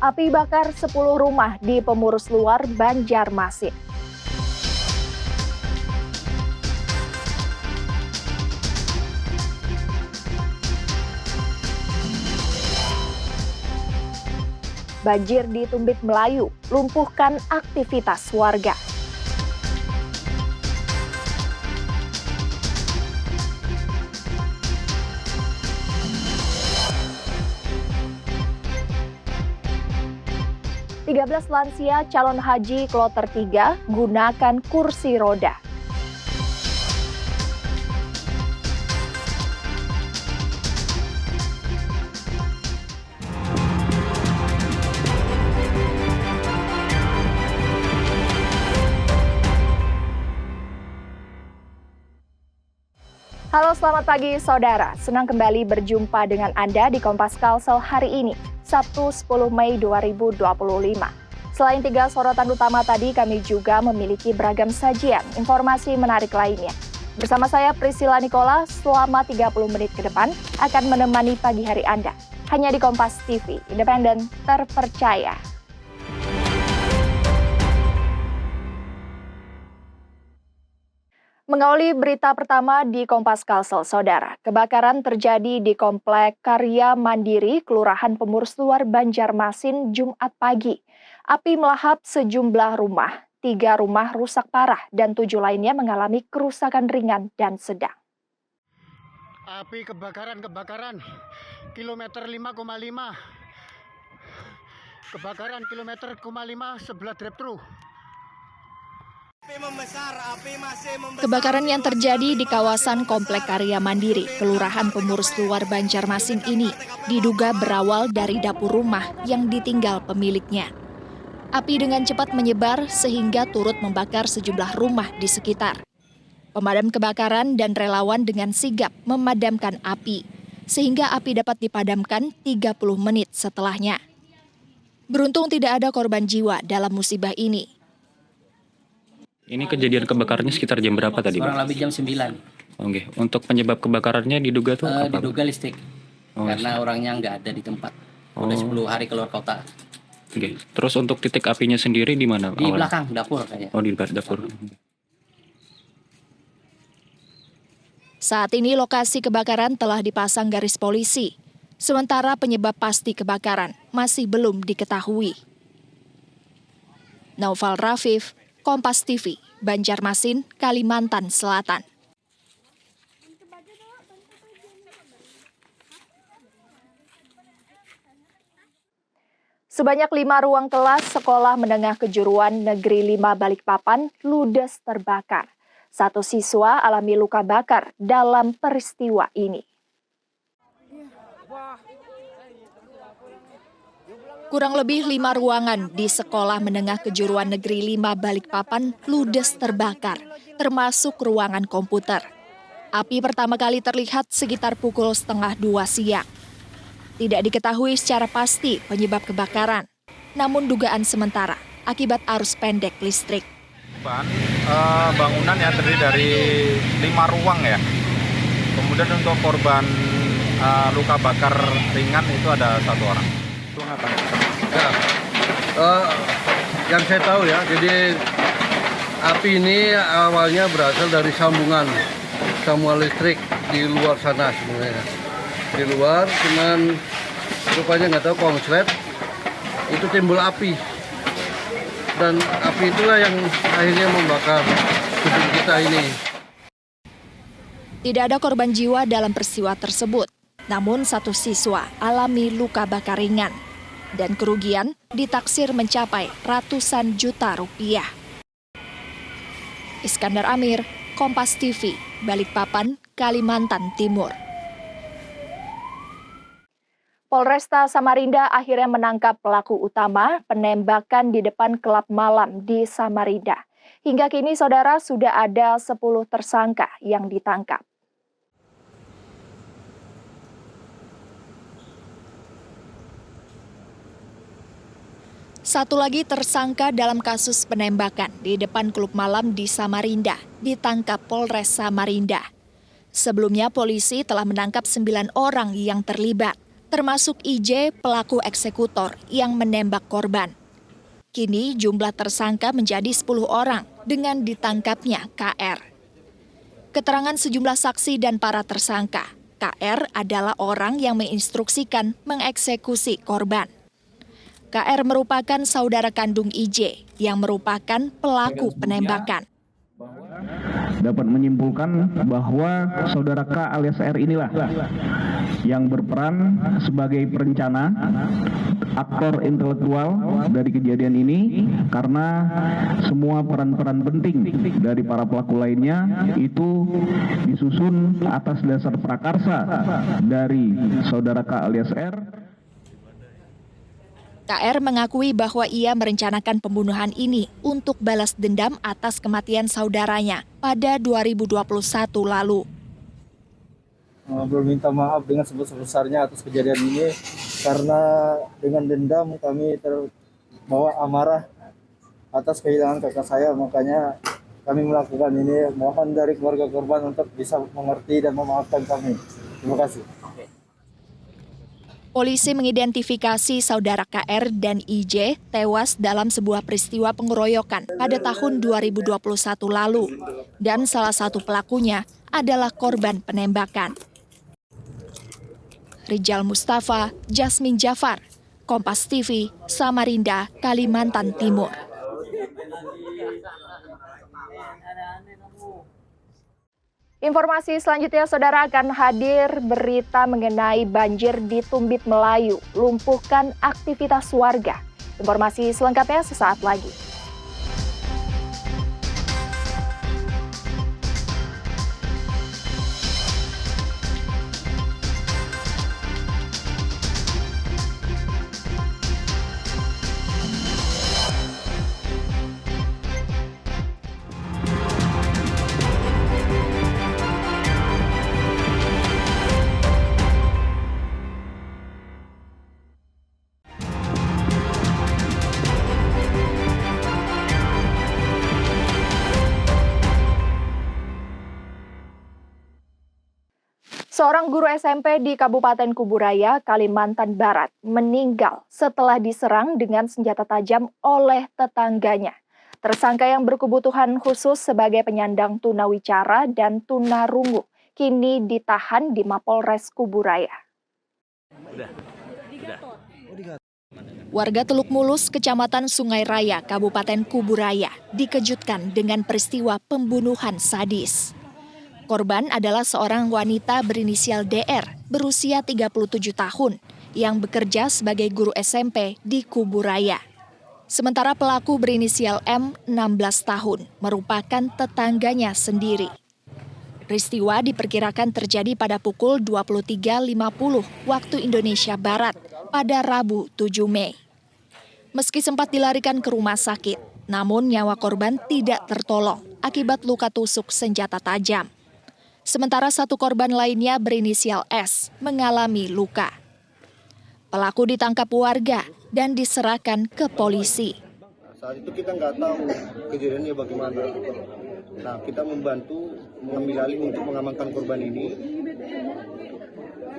Api bakar 10 rumah di Pemurus Luar, Banjarmasin. Banjir di Tumbit Melayu, lumpuhkan aktivitas warga. (13 lansia calon haji kloter 3 gunakan kursi roda. Halo, selamat pagi saudara. Senang kembali berjumpa dengan Anda di Kompas Kalsel hari ini, Sabtu 10 Mei 2025. Selain 3 sorotan utama tadi, kami juga memiliki beragam sajian informasi menarik lainnya. Bersama saya Priscilla Nicola, selama 30 menit ke depan akan menemani pagi hari Anda. Hanya di Kompas TV, independen, terpercaya. Mengawali berita pertama di Kompas Kalsel, saudara. Kebakaran terjadi di Komplek Karya Mandiri, Kelurahan Pemurus Luar, Banjarmasin, Jumat pagi. Api melahap sejumlah rumah. 3 rumah rusak parah dan 7 lainnya mengalami kerusakan ringan dan sedang. Api kebakaran kilometer 5,5. Kebakaran kilometer 5,5 sebelah drive-thru. Kebakaran yang terjadi di kawasan Komplek Karya Mandiri, Kelurahan Pemurus Luar, Banjarmasin ini diduga berawal dari dapur rumah yang ditinggal pemiliknya. Api dengan cepat menyebar sehingga turut membakar sejumlah rumah di sekitar. Pemadam kebakaran dan relawan dengan sigap memadamkan api, sehingga api dapat dipadamkan 30 menit setelahnya. Beruntung tidak ada korban jiwa dalam musibah ini. Ini kejadian kebakarannya sekitar jam berapa tadi, Pak? Kurang lebih jam 9. Oke. Untuk penyebab kebakarannya diduga tuh apa? Diduga listrik. Karena orangnya nggak ada di tempat. Udah 10 hari keluar kota. Oke. Terus untuk titik apinya sendiri di mana? Di belakang dapur kayaknya. Oh, di dapur. Saat ini lokasi kebakaran telah dipasang garis polisi. Sementara penyebab pasti kebakaran masih belum diketahui. Naufal Rafif, Kompas TV, Banjarmasin, Kalimantan Selatan. Sebanyak 5 ruang kelas Sekolah Menengah Kejuruan Negeri 5 Balikpapan ludes terbakar. 1 siswa alami luka bakar dalam peristiwa ini. Kurang lebih 5 ruangan di Sekolah Menengah Kejuruan Negeri 5 Balikpapan ludes terbakar, termasuk ruangan komputer. Api pertama kali terlihat sekitar pukul 1:30 siang. Tidak diketahui secara pasti penyebab kebakaran, namun dugaan sementara akibat arus pendek listrik. Bangunan yang terdiri dari 5 ruang ya. Kemudian untuk korban luka bakar ringan itu ada 1 orang. Ya, yang saya tahu ya, jadi api ini awalnya berasal dari sambungan listrik di luar sana sebenarnya. Di luar, cuman rupanya nggak tahu konslet, itu timbul api. Dan api itulah yang akhirnya membakar gedung kita ini. Tidak ada korban jiwa dalam peristiwa tersebut, namun 1 siswa alami luka bakar ringan. Dan kerugian ditaksir mencapai ratusan juta rupiah. Iskandar Amir, Kompas TV, Balikpapan, Kalimantan Timur. Polresta Samarinda akhirnya menangkap pelaku utama penembakan di depan klub malam di Samarinda. Hingga kini, saudara, sudah ada 10 tersangka yang ditangkap. Satu lagi tersangka dalam kasus penembakan di depan klub malam di Samarinda ditangkap Polres Samarinda. Sebelumnya polisi telah menangkap 9 orang yang terlibat, termasuk IJ pelaku eksekutor yang menembak korban. Kini jumlah tersangka menjadi 10 orang dengan ditangkapnya KR. Keterangan sejumlah saksi dan para tersangka, KR adalah orang yang menginstruksikan mengeksekusi korban. KR merupakan saudara kandung IJ yang merupakan pelaku penembakan. Dapat menyimpulkan bahwa saudara K alias R inilah yang berperan sebagai perencana, aktor intelektual dari kejadian ini, karena semua peran-peran penting dari para pelaku lainnya itu disusun atas dasar prakarsa dari saudara K alias R. KR mengakui bahwa ia merencanakan pembunuhan ini untuk balas dendam atas kematian saudaranya pada 2021 lalu. Berminta maaf dengan sebesar-besarnya atas kejadian ini, karena dengan dendam kami terbawa amarah atas kehilangan kakak saya, makanya kami melakukan ini. Mohon dari keluarga korban untuk bisa mengerti dan memaafkan kami. Terima kasih. Polisi mengidentifikasi saudara KR dan IJ tewas dalam sebuah peristiwa pengeroyokan pada tahun 2021 lalu, dan salah satu pelakunya adalah korban penembakan. Rijal Mustafa, Jasmine Jafar, Kompas TV, Samarinda, Kalimantan Timur. Informasi selanjutnya, Saudara, akan hadir berita mengenai banjir di Tumbit Melayu, lumpuhkan aktivitas warga. Informasi selengkapnya sesaat lagi. Seorang guru SMP di Kabupaten Kuburaya, Kalimantan Barat, meninggal setelah diserang dengan senjata tajam oleh tetangganya. Tersangka yang berkebutuhan khusus sebagai penyandang tunawicara dan tunarungu kini ditahan di Mapolres Kuburaya. Warga Teluk Mulus, Kecamatan Sungai Raya, Kabupaten Kuburaya, dikejutkan dengan peristiwa pembunuhan sadis. Korban adalah seorang wanita berinisial DR berusia 37 tahun yang bekerja sebagai guru SMP di Kuburaya. Sementara pelaku berinisial M, 16 tahun, merupakan tetangganya sendiri. Peristiwa diperkirakan terjadi pada pukul 23.50 waktu Indonesia Barat pada Rabu 7 Mei. Meski sempat dilarikan ke rumah sakit, namun nyawa korban tidak tertolong akibat luka tusuk senjata tajam. Sementara satu korban lainnya berinisial S mengalami luka. Pelaku ditangkap warga dan diserahkan ke polisi. Saat itu kita nggak tahu kejadiannya bagaimana. Nah, kita membantu mengambil alih untuk mengamankan korban ini.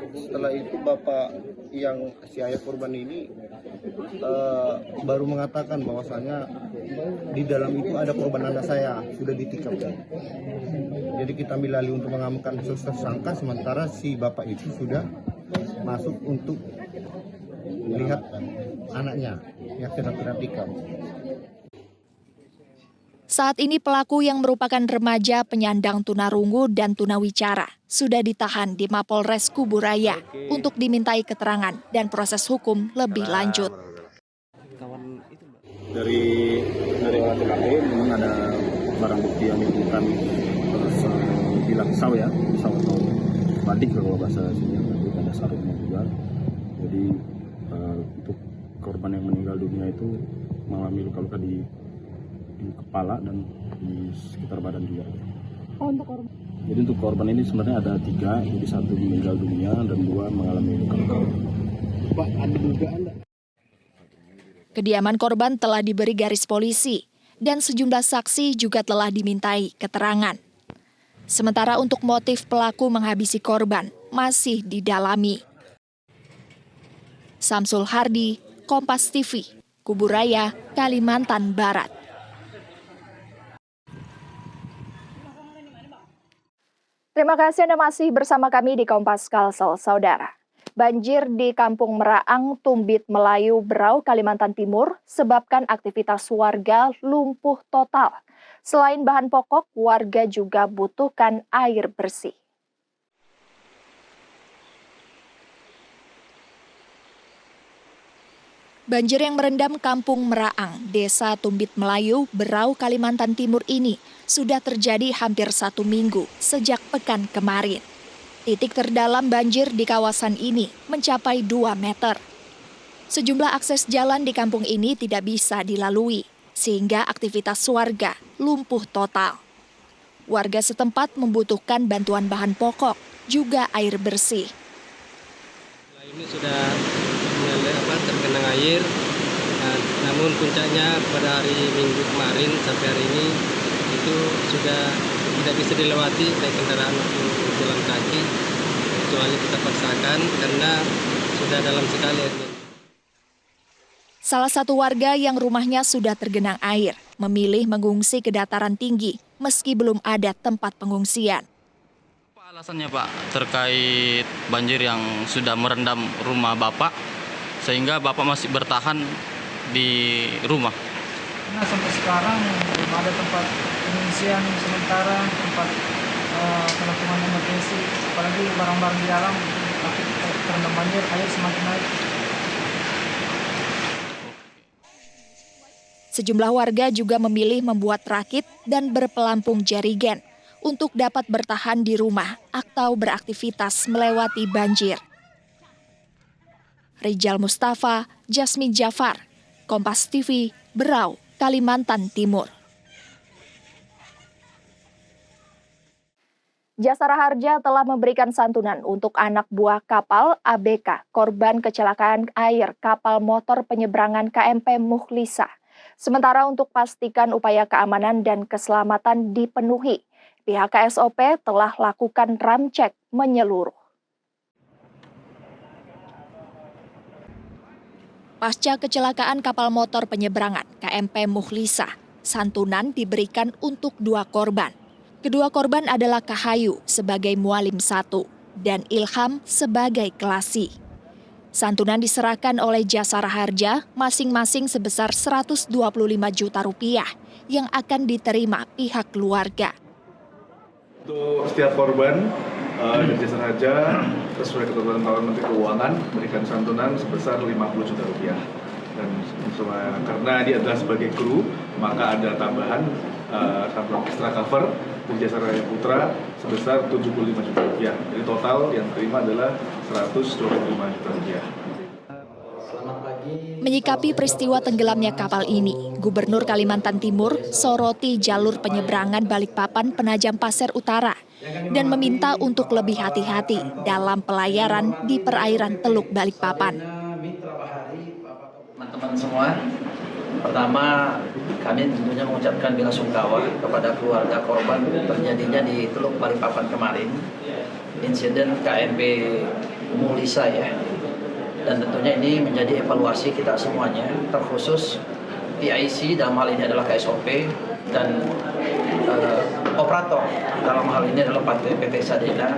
Setelah itu bapak yang si ayah korban ini baru mengatakan bahwasannya di dalam itu ada korban anak saya sudah ditikam. Jadi kita ambil alih untuk mengamankan tersangka, sementara si bapak itu sudah masuk untuk melihat anaknya yang sedang tertikam. Saat ini pelaku yang merupakan remaja penyandang tunarungu dan tunawicara sudah ditahan di Mapolres Kuburaya untuk dimintai keterangan dan proses hukum lebih lanjut. Dari olah TKP memang ada barang bukti yang ditemukan, terus bilang pisau atau badik kalau bahasa sini, ada sarungnya juga. Jadi untuk korban yang meninggal dunia itu mengalami luka-luka di kepala dan di sekitar badan juga. Untuk korban? Jadi untuk korban ini sebenarnya ada 3, jadi 1 meninggal dunia dan 2 mengalami luka-luka. Pak, ada dugaan? Kediaman korban telah diberi garis polisi dan sejumlah saksi juga telah dimintai keterangan. Sementara untuk motif pelaku menghabisi korban masih didalami. Samsul Hardi, Kompas TV, Kuburaya, Kalimantan Barat. Terima kasih Anda masih bersama kami di Kompas Kalsel, Saudara. Banjir di Kampung Meraang, Tumbit, Melayu, Berau, Kalimantan Timur sebabkan aktivitas warga lumpuh total. Selain bahan pokok, warga juga butuhkan air bersih. Banjir yang merendam Kampung Meraang, Desa Tumbit Melayu, Berau, Kalimantan Timur ini sudah terjadi hampir 1 minggu sejak pekan kemarin. Titik terdalam banjir di kawasan ini mencapai 2 meter. Sejumlah akses jalan di kampung ini tidak bisa dilalui, sehingga aktivitas warga lumpuh total. Warga setempat membutuhkan bantuan bahan pokok, juga air bersih. Ini sudah tergenang air, namun puncaknya pada hari Minggu kemarin sampai hari ini itu sudah tidak bisa dilewati baik kendaraan maupun jalan kaki, kecuali kita paksakan karena sudah dalam sekali airnya. Salah satu warga yang rumahnya sudah tergenang air memilih mengungsi ke dataran tinggi meski belum ada tempat pengungsian. Apa alasannya Pak terkait banjir yang sudah merendam rumah Bapak sehingga Bapak masih bertahan di rumah? Karena sampai sekarang belum ada tempat pengungsian sementara, tempat penampungan emergensi, apalagi barang-barang di dalam terendam banjir, air semakin naik. Sejumlah warga juga memilih membuat rakit dan berpelampung jerigen untuk dapat bertahan di rumah atau beraktivitas melewati banjir. Rijal Mustafa, Jasmine Jafar, Kompas TV, Berau, Kalimantan Timur. Jasara Harja telah memberikan santunan untuk anak buah kapal ABK, korban kecelakaan air kapal motor penyeberangan KMP Mukhlisa. Sementara untuk pastikan upaya keamanan dan keselamatan dipenuhi, pihak KSOP telah lakukan ramcek menyeluruh. Pasca kecelakaan kapal motor penyeberangan KMP Mukhlisa, santunan diberikan untuk 2 korban. Kedua korban adalah Kahayu sebagai mualim 1 dan Ilham sebagai kelasi. Santunan diserahkan oleh Jasara Harja masing-masing sebesar Rp125 juta yang akan diterima pihak keluarga. Untuk setiap korban, Jasara Harja sesuai ketentuan Menteri Keuangan memberikan santunan sebesar Rp50 juta. Dan karena dia adalah sebagai kru, maka ada tambahan santunan extra cover dari Jasara Harja Putra sebesar Rp75 juta. Jadi total yang terima adalah Rp125 juta. Menyikapi peristiwa tenggelamnya kapal ini, Gubernur Kalimantan Timur soroti jalur penyeberangan Balikpapan Penajam Pasir Utara dan meminta untuk lebih hati-hati dalam pelayaran di perairan Teluk Balikpapan. Teman-teman semua, pertama kami tentunya mengucapkan belasungkawa kepada keluarga korban terjadinya di Teluk Balikpapan kemarin, insiden KMP Mukhlisa ya. Dan tentunya ini menjadi evaluasi kita semuanya, terkhusus PIC dalam hal ini adalah KSOP dan operator dalam hal ini adalah PT Sadena,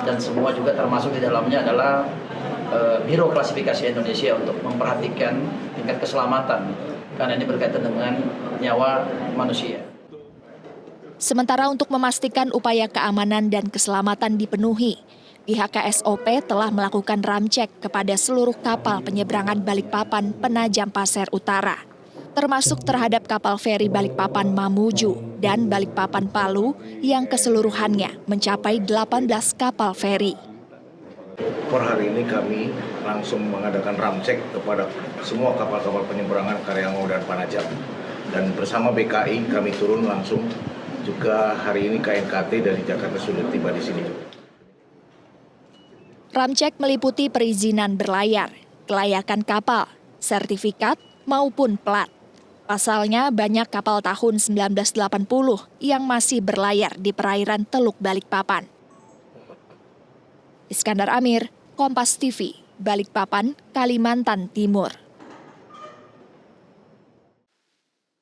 dan semua juga termasuk di dalamnya adalah Biro Klasifikasi Indonesia untuk memperhatikan tingkat keselamatan karena ini berkaitan dengan nyawa manusia. Sementara untuk memastikan upaya keamanan dan keselamatan dipenuhi, pihak KSOP telah melakukan ramcek kepada seluruh kapal penyeberangan Balikpapan Penajam Pasir Utara, termasuk terhadap kapal feri Balikpapan Mamuju dan Balikpapan Palu yang keseluruhannya mencapai 18 kapal feri. Per hari ini kami langsung mengadakan ramcek kepada semua kapal-kapal penyeberangan Karyangau dan Panajam. Dan bersama BKI kami turun langsung, juga hari ini KNKT dari Jakarta sudah tiba di sini juga. Ramcek meliputi perizinan berlayar, kelayakan kapal, sertifikat maupun plat. Pasalnya banyak kapal tahun 1980 yang masih berlayar di perairan Teluk Balikpapan. Iskandar Amir, Kompas TV. Balikpapan, Kalimantan Timur.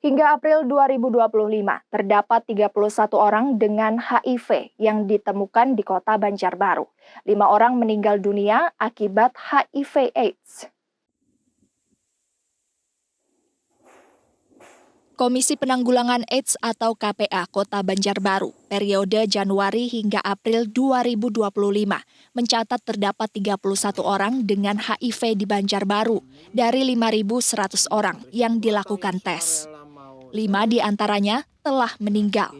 Hingga April 2025, terdapat 31 orang dengan HIV yang ditemukan di kota Banjarbaru. 5 orang meninggal dunia akibat HIV/AIDS. Komisi Penanggulangan AIDS atau KPA Kota Banjarbaru, periode Januari hingga April 2025, mencatat terdapat 31 orang dengan HIV di Banjarbaru dari 5.100 orang yang dilakukan tes. 5 diantaranya telah meninggal.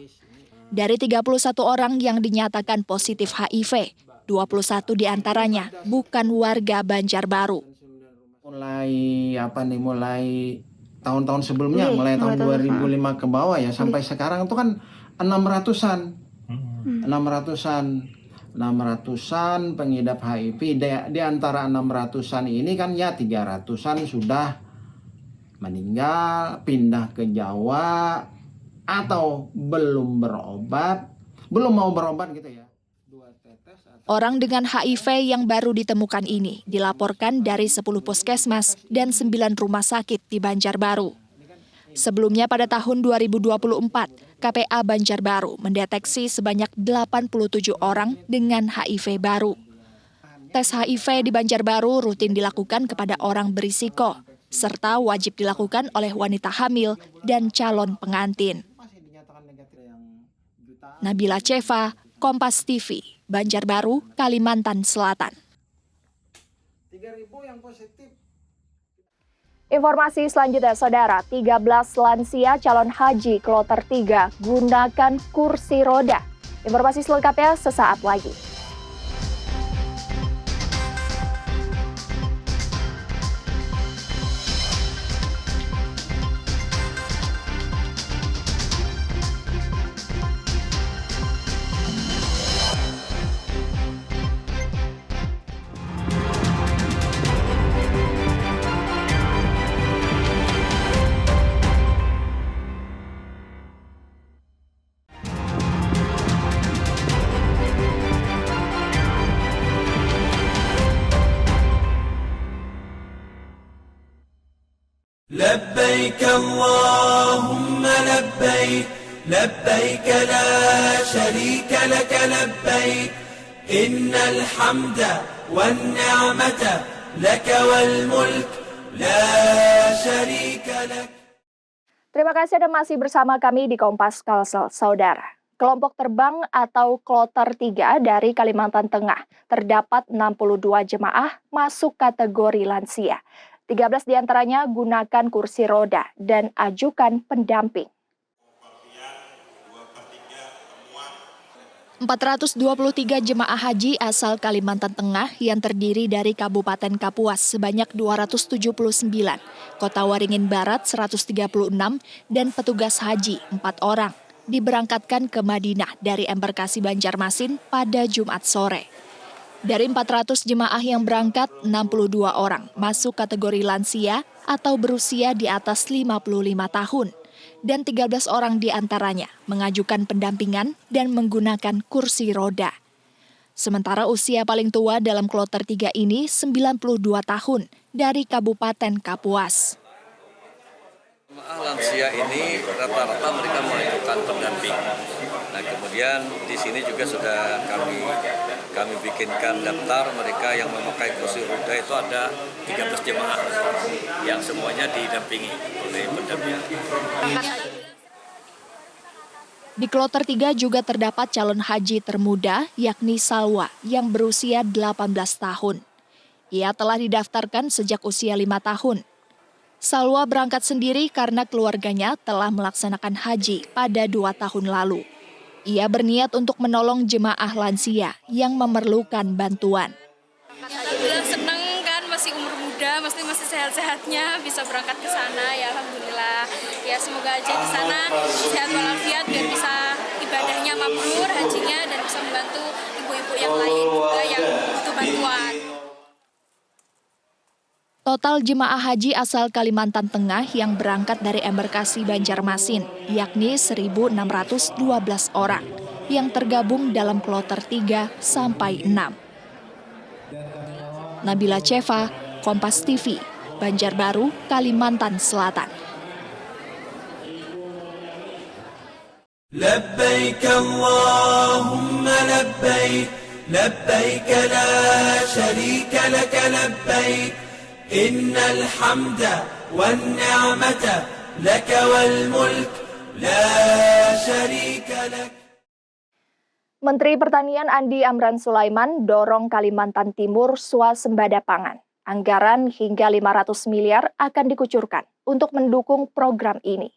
Dari 31 orang yang dinyatakan positif HIV, 21 diantaranya bukan warga Banjarbaru. Mulai tahun-tahun sebelumnya, mulai tahun 2005 ke bawah ya, sampai sekarang itu kan 600-an. 600-an pengidap HIV. Di antara 600-an ini kan ya 300-an sudah meninggal, pindah ke Jawa, atau belum mau berobat gitu ya. Orang dengan HIV yang baru ditemukan ini dilaporkan dari 10 puskesmas dan 9 rumah sakit di Banjarbaru. Sebelumnya pada tahun 2024, KPA Banjarbaru mendeteksi sebanyak 87 orang dengan HIV baru. Tes HIV di Banjarbaru rutin dilakukan kepada orang berisiko, serta wajib dilakukan oleh wanita hamil dan calon pengantin. Nabila Ceva, Kompas TV, Banjarbaru, Kalimantan Selatan. Informasi selanjutnya, Saudara, 13 lansia calon haji kloter 3 gunakan kursi roda. Informasi selengkapnya sesaat lagi. لبيك اللهم لبيك لبيك لا شريك لك لبيك إن الحمد والنعمة لك والملك لا شريك لك. Terima kasih Anda masih bersama kami di Kompas Kalsel, Saudara. Kelompok terbang atau kloter 3 dari Kalimantan Tengah terdapat 62 jemaah masuk kategori lansia. 13 diantaranya gunakan kursi roda dan ajukan pendamping. 423 jemaah haji asal Kalimantan Tengah yang terdiri dari Kabupaten Kapuas sebanyak 279, Kota Waringin Barat 136, dan petugas haji 4 orang diberangkatkan ke Madinah dari embarkasi Banjarmasin pada Jumat sore. Dari 400 jemaah yang berangkat, 62 orang masuk kategori lansia atau berusia di atas 55 tahun. Dan 13 orang diantaranya mengajukan pendampingan dan menggunakan kursi roda. Sementara usia paling tua dalam kloter 3 ini 92 tahun dari Kabupaten Kapuas. Jemaah lansia ini rata-rata mereka mengajukan pendamping. Nah kemudian di sini juga sudah kami bikinkan daftar mereka yang memakai kursi roda itu ada 13 jemaah yang semuanya didampingi oleh pendamping. Di kloter 3 juga terdapat calon haji termuda yakni Salwa yang berusia 18 tahun. Ia telah didaftarkan sejak usia 5 tahun. Salwa berangkat sendiri karena keluarganya telah melaksanakan haji pada 2 tahun lalu. Ia berniat untuk menolong jemaah lansia yang memerlukan bantuan. Alhamdulillah senang kan, masih umur muda, masih sehat-sehatnya bisa berangkat ke sana ya alhamdulillah. Ya semoga aja di sana sehat walafiat biar bisa ibadahnya mabrur, hajinya dan bisa membantu ibu-ibu yang lain juga yang butuh bantuan. Total jemaah haji asal Kalimantan Tengah yang berangkat dari embarkasi Banjarmasin, yakni 1.612 orang, yang tergabung dalam kloter 3 sampai 6. Nabila Cheva, Kompas TV, Banjarbaru, Kalimantan Selatan. لبيك اللهم لبيك لبيك لا شريك لك لبيك إن الحمد والنعمة لك والملك لا شريك لك. Menteri Pertanian Andi Amran Sulaiman dorong Kalimantan Timur swasembada pangan. Anggaran hingga 500 miliar akan dikucurkan untuk mendukung program ini.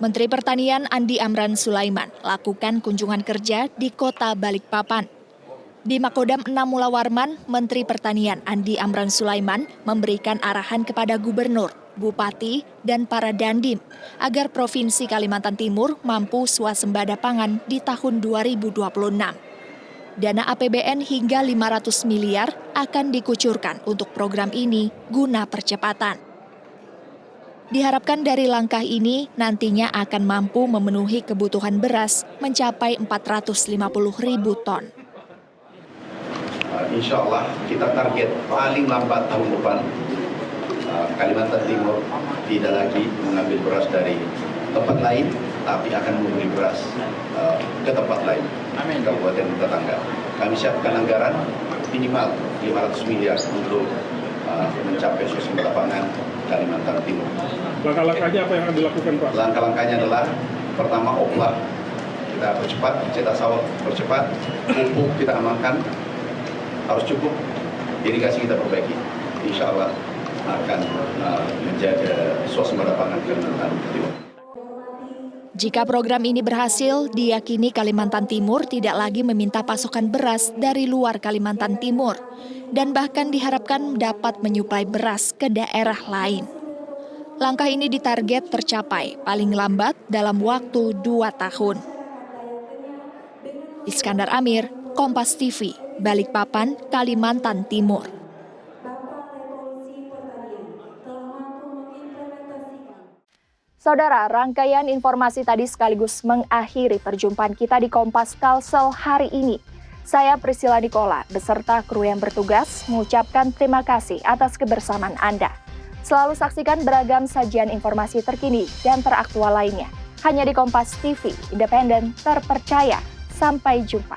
Menteri Pertanian Andi Amran Sulaiman lakukan kunjungan kerja di kota Balikpapan. Di Makodam 6 Mula Warman, Menteri Pertanian Andi Amran Sulaiman memberikan arahan kepada gubernur, bupati, dan para dandim agar Provinsi Kalimantan Timur mampu swasembada pangan di tahun 2026. Dana APBN hingga 500 miliar akan dikucurkan untuk program ini guna percepatan. Diharapkan dari langkah ini nantinya akan mampu memenuhi kebutuhan beras mencapai 450.000 ton. Insya Allah kita target paling lambat tahun depan Kalimantan Timur tidak lagi mengambil beras dari tempat lain, tapi akan membeli beras ke tempat lain, kabupaten tetangga. Kami siapkan anggaran minimal 500 miliar untuk mencapai swasembada pangan Kalimantan Timur. Langkah-langkahnya apa yang akan dilakukan, Pak? Langkah-langkahnya adalah pertama oplah kita percepat, cetak sawah percepat, pupuk kita amankan harus cukup, irigasi kita perbaiki. Insya Allah akan menjaga swasembada pangan Kalimantan Timur. Jika program ini berhasil, diyakini Kalimantan Timur tidak lagi meminta pasokan beras dari luar Kalimantan Timur dan bahkan diharapkan dapat menyuplai beras ke daerah lain. Langkah ini ditarget tercapai paling lambat dalam waktu 2 tahun. Iskandar Amir, Kompas TV, Balikpapan, Kalimantan Timur. Saudara, rangkaian informasi tadi sekaligus mengakhiri perjumpaan kita di Kompas Kalsel hari ini. Saya Priscilla Nicola beserta kru yang bertugas mengucapkan terima kasih atas kebersamaan Anda. Selalu saksikan beragam sajian informasi terkini dan teraktual lainnya hanya di Kompas TV, independen, terpercaya. Sampai jumpa.